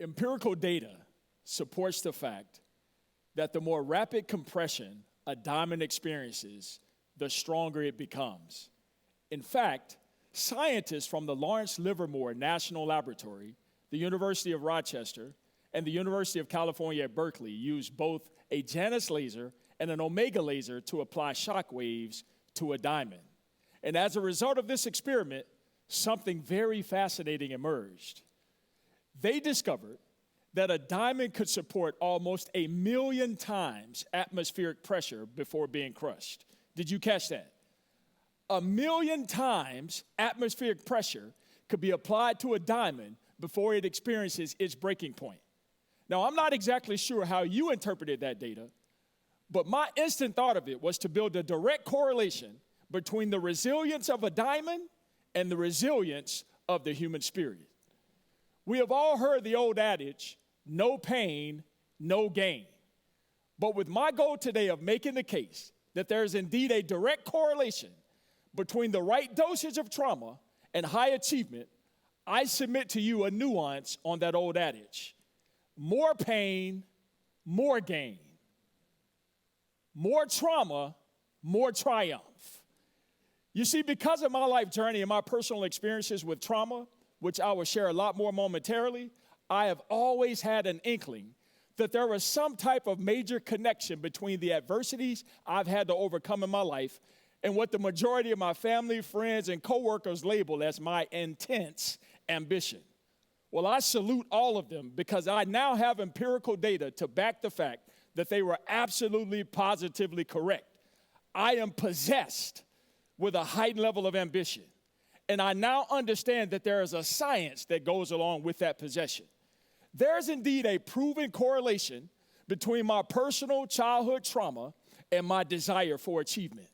Empirical data supports the fact that the more rapid compression a diamond experiences, the stronger it becomes. In fact, scientists from the Lawrence Livermore National Laboratory, the University of Rochester, and the University of California at Berkeley use both a Janus laser and an Omega laser to apply shock waves to a diamond. And as a result of this experiment, something very fascinating emerged. They discovered that a diamond could support almost 1 million times atmospheric pressure before being crushed. Did you catch that? 1 million times atmospheric pressure could be applied to a diamond before it experiences its breaking point. Now, I'm not exactly sure how you interpreted that data, but my instant thought of it was to build a direct correlation between the resilience of a diamond and the resilience of the human spirit. We have all heard the old adage, no pain, no gain. But with my goal today of making the case that there is indeed a direct correlation between the right dosage of trauma and high achievement, I submit to you a nuance on that old adage. More pain, more gain. More trauma, more triumph. You see, because of my life journey and my personal experiences with trauma, which I will share a lot more momentarily, I have always had an inkling that there was some type of major connection between the adversities I've had to overcome in my life and what the majority of my family, friends, and coworkers label as my intense ambition. Well, I salute all of them because I now have empirical data to back the fact that they were absolutely, positively correct. I am possessed with a heightened level of ambition. And I now understand that there is a science that goes along with that possession. There is indeed a proven correlation between my personal childhood trauma and my desire for achievement.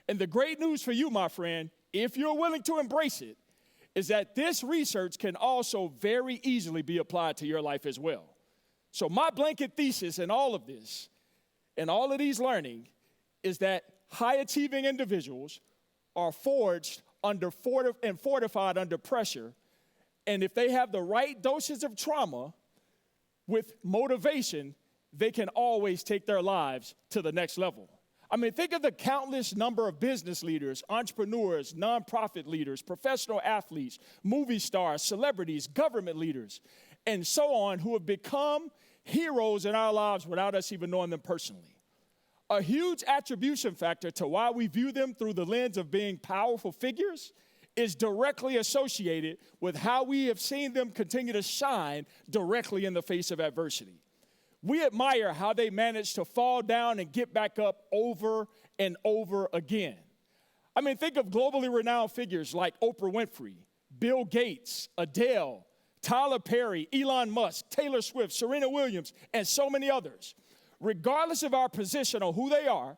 And the great news for you, my friend, if you're willing to embrace it, is that this research can also very easily be applied to your life as well. So my blanket thesis in all of this, and all of these learning, is that high-achieving individuals are forged and fortified under pressure, and if they have the right doses of trauma with motivation, they can always take their lives to the next level. I mean, think of the countless number of business leaders, entrepreneurs, nonprofit leaders, professional athletes, movie stars, celebrities, government leaders, and so on, who have become heroes in our lives without us even knowing them personally. A huge attribution factor to why we view them through the lens of being powerful figures is directly associated with how we have seen them continue to shine directly in the face of adversity. We admire how they manage to fall down and get back up over and over again. I mean, think of globally renowned figures like Oprah Winfrey, Bill Gates, Adele, Tyler Perry, Elon Musk, Taylor Swift, Serena Williams, and so many others. Regardless of our position on who they are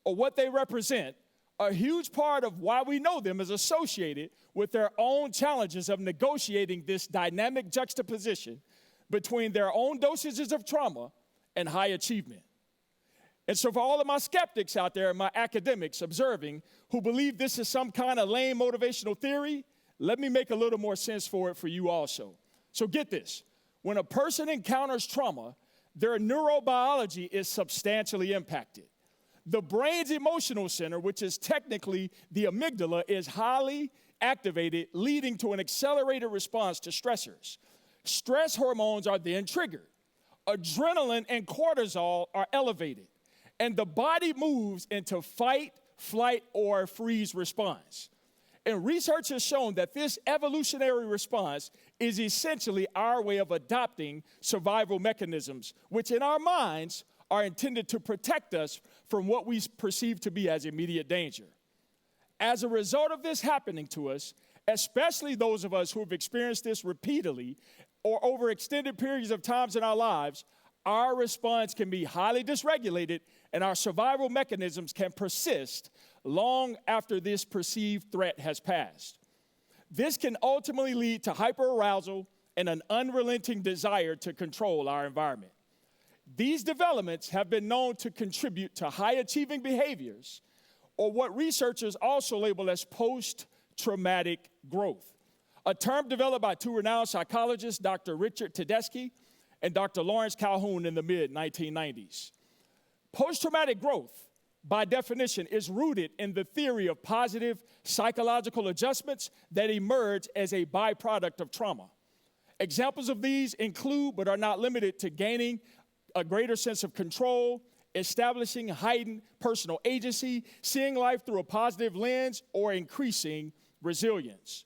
or what they represent, a huge part of why we know them is associated with their own challenges of negotiating this dynamic juxtaposition between their own dosages of trauma and high achievement. And so for all of my skeptics out there and my academics observing who believe this is some kind of lame motivational theory, let me make a little more sense for it for you also. So get this. When a person encounters trauma, their neurobiology is substantially impacted. The brain's emotional center, which is technically the amygdala, is highly activated, leading to an accelerated response to stressors. Stress hormones are then triggered. Adrenaline and cortisol are elevated, and the body moves into fight, flight, or freeze response. And research has shown that this evolutionary response is essentially our way of adopting survival mechanisms, which in our minds are intended to protect us from what we perceive to be as immediate danger. As a result of this happening to us, especially those of us who have experienced this repeatedly or over extended periods of times in our lives, our response can be highly dysregulated and our survival mechanisms can persist long after this perceived threat has passed. This can ultimately lead to hyperarousal and an unrelenting desire to control our environment. These developments have been known to contribute to high-achieving behaviors, or what researchers also label as post-traumatic growth. a term developed by two renowned psychologists, Dr. Richard Tedeschi and Dr. Lawrence Calhoun in the mid-1990s. Post-traumatic growth, by definition, is rooted in the theory of positive psychological adjustments that emerge as a byproduct of trauma. Examples of these include, but are not limited to, gaining a greater sense of control, establishing heightened personal agency, seeing life through a positive lens, or increasing resilience.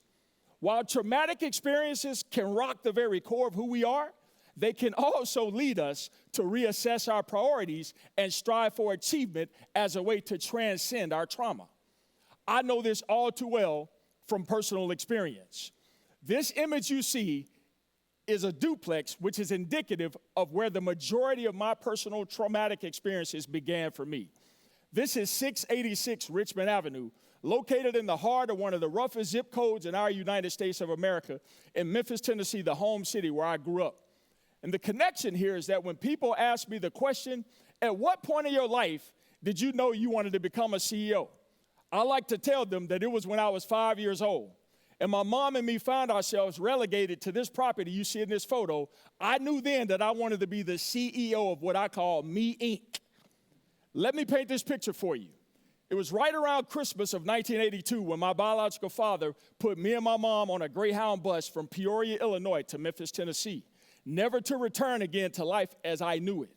While traumatic experiences can rock the very core of who we are, they can also lead us to reassess our priorities and strive for achievement as a way to transcend our trauma. I know this all too well from personal experience. This image you see is a duplex, which is indicative of where the majority of my personal traumatic experiences began for me. This is 686 Richmond Avenue, located in the heart of one of the roughest zip codes in our United States of America, in Memphis, Tennessee, the home city where I grew up. And the connection here is that when people ask me the question, at what point in your life did you know you wanted to become a CEO? I like to tell them that it was when I was 5 years old. And my mom and me found ourselves relegated to this property you see in this photo. I knew then that I wanted to be the CEO of what I call Me Inc. Let me paint this picture for you. It was right around Christmas of 1982 when my biological father put me and my mom on a Greyhound bus from Peoria, Illinois to Memphis, Tennessee, never to return again to life as I knew it.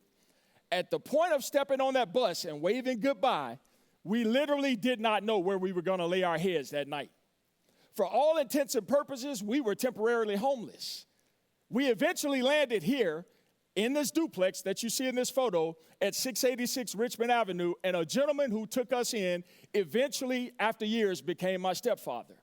At the point of stepping on that bus and waving goodbye, we literally did not know where we were going to lay our heads that night. For all intents and purposes, we were temporarily homeless. We eventually landed here in this duplex that you see in this photo at 686 Richmond Avenue, and a gentleman who took us in eventually, after years, became my stepfather.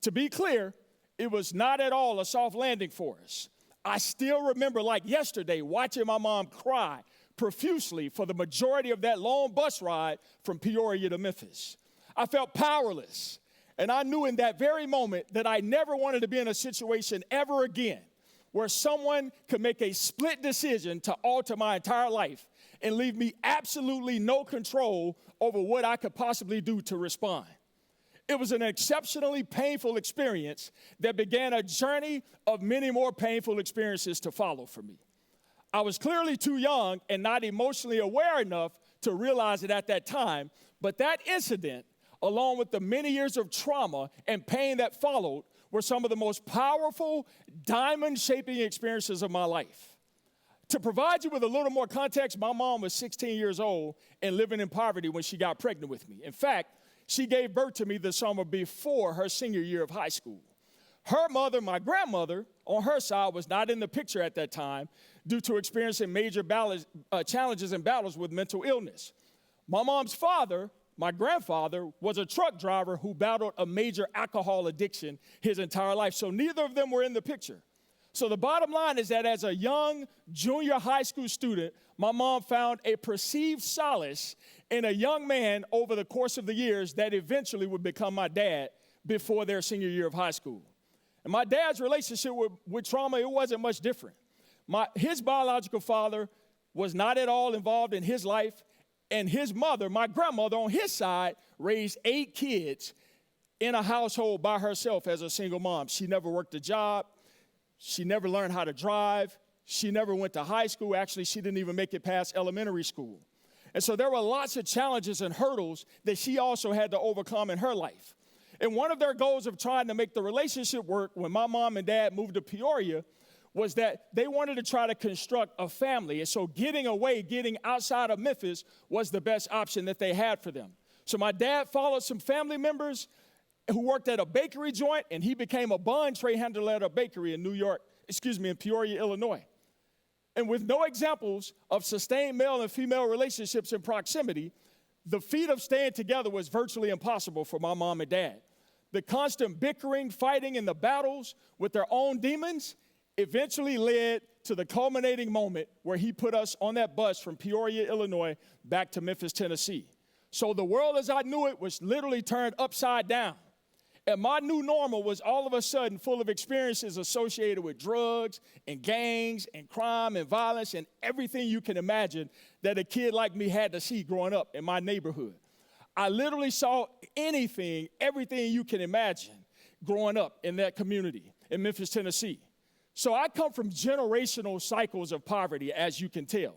To be clear, it was not at all a soft landing for us. I still remember like yesterday watching my mom cry profusely for the majority of that long bus ride from Peoria to Memphis. I felt powerless, and I knew in that very moment that I never wanted to be in a situation ever again where someone could make a split decision to alter my entire life and leave me absolutely no control over what I could possibly do to respond. It was an exceptionally painful experience that began a journey of many more painful experiences to follow for me. I was clearly too young and not emotionally aware enough to realize it at that time, but that incident, along with the many years of trauma and pain that followed, were some of the most powerful, diamond-shaping experiences of my life. To provide you with a little more context, my mom was 16 years old and living in poverty when she got pregnant with me. In fact, she gave birth to me the summer before her senior year of high school. Her mother, my grandmother, on her side, was not in the picture at that time due to experiencing major challenges and battles with mental illness. My mom's father, my grandfather, was a truck driver who battled a major alcohol addiction his entire life, so neither of them were in the picture. So the bottom line is that as a young junior high school student, my mom found a perceived solace in a young man over the course of the years that eventually would become my dad before their senior year of high school. And my dad's relationship with trauma, it wasn't much different. His biological father was not at all involved in his life, and his mother, my grandmother, on his side, raised 8 kids in a household by herself as a single mom. She never worked a job. She never learned how to drive. She never went to high school. Actually, she didn't even make it past elementary school. And so there were lots of challenges and hurdles that she also had to overcome in her life. And one of their goals of trying to make the relationship work when my mom and dad moved to Peoria was that they wanted to try to construct a family. And so getting outside of Memphis was the best option that they had for them. So my dad followed some family members who worked at a bakery joint, and he became a bun tray handler at a bakery in in Peoria, Illinois. And with no examples of sustained male and female relationships in proximity, the feat of staying together was virtually impossible for my mom and dad. The constant bickering, fighting, and the battles with their own demons eventually led to the culminating moment where he put us on that bus from Peoria, Illinois, back to Memphis, Tennessee. So the world as I knew it was literally turned upside down. And my new normal was all of a sudden full of experiences associated with drugs and gangs and crime and violence and everything you can imagine that a kid like me had to see growing up in my neighborhood. I literally saw everything you can imagine growing up in that community. in Memphis, Tennessee. So I come from generational cycles of poverty, as you can tell.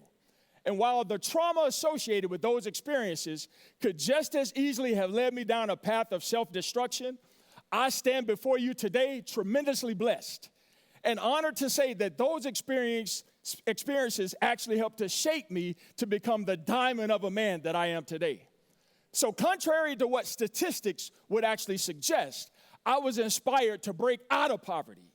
And while the trauma associated with those experiences could just as easily have led me down a path of self-destruction, I stand before you today tremendously blessed and honored to say that those experiences actually helped to shape me to become the diamond of a man that I am today. So contrary to what statistics would actually suggest, I was inspired to break out of poverty,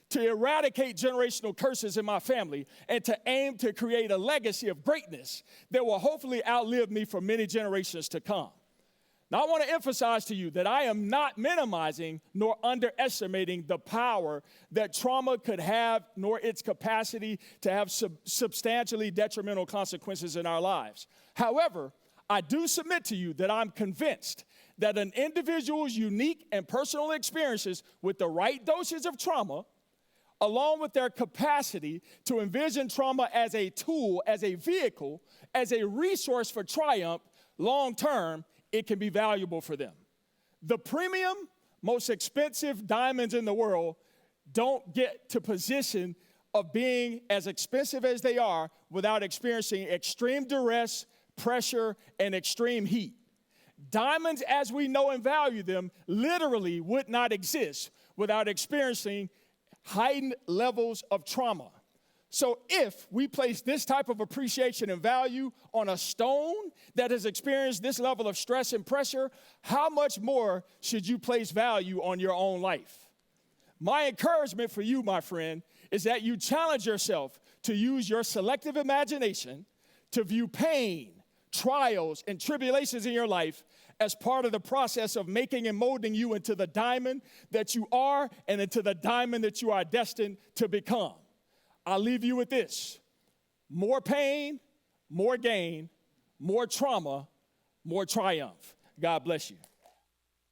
to eradicate generational curses in my family, and to aim to create a legacy of greatness that will hopefully outlive me for many generations to come. Now, I want to emphasize to you that I am not minimizing nor underestimating the power that trauma could have, nor its capacity to have substantially detrimental consequences in our lives. However, I do submit to you that I'm convinced that an individual's unique and personal experiences with the right dosage of trauma, along with their capacity to envision trauma as a tool, as a vehicle, as a resource for triumph, long-term, it can be valuable for them. The premium, most expensive diamonds in the world don't get to position of being as expensive as they are without experiencing extreme duress, pressure, and extreme heat. Diamonds, as we know and value them, literally would not exist without experiencing heightened levels of trauma. So if we place this type of appreciation and value on a stone that has experienced this level of stress and pressure, how much more should you place value on your own life? My encouragement for you, my friend, is that you challenge yourself to use your selective imagination to view pain, trials, and tribulations in your life as part of the process of making and molding you into the diamond that you are and into the diamond that you are destined to become. I'll leave you with this: more pain, more gain, more trauma, more triumph. God bless you.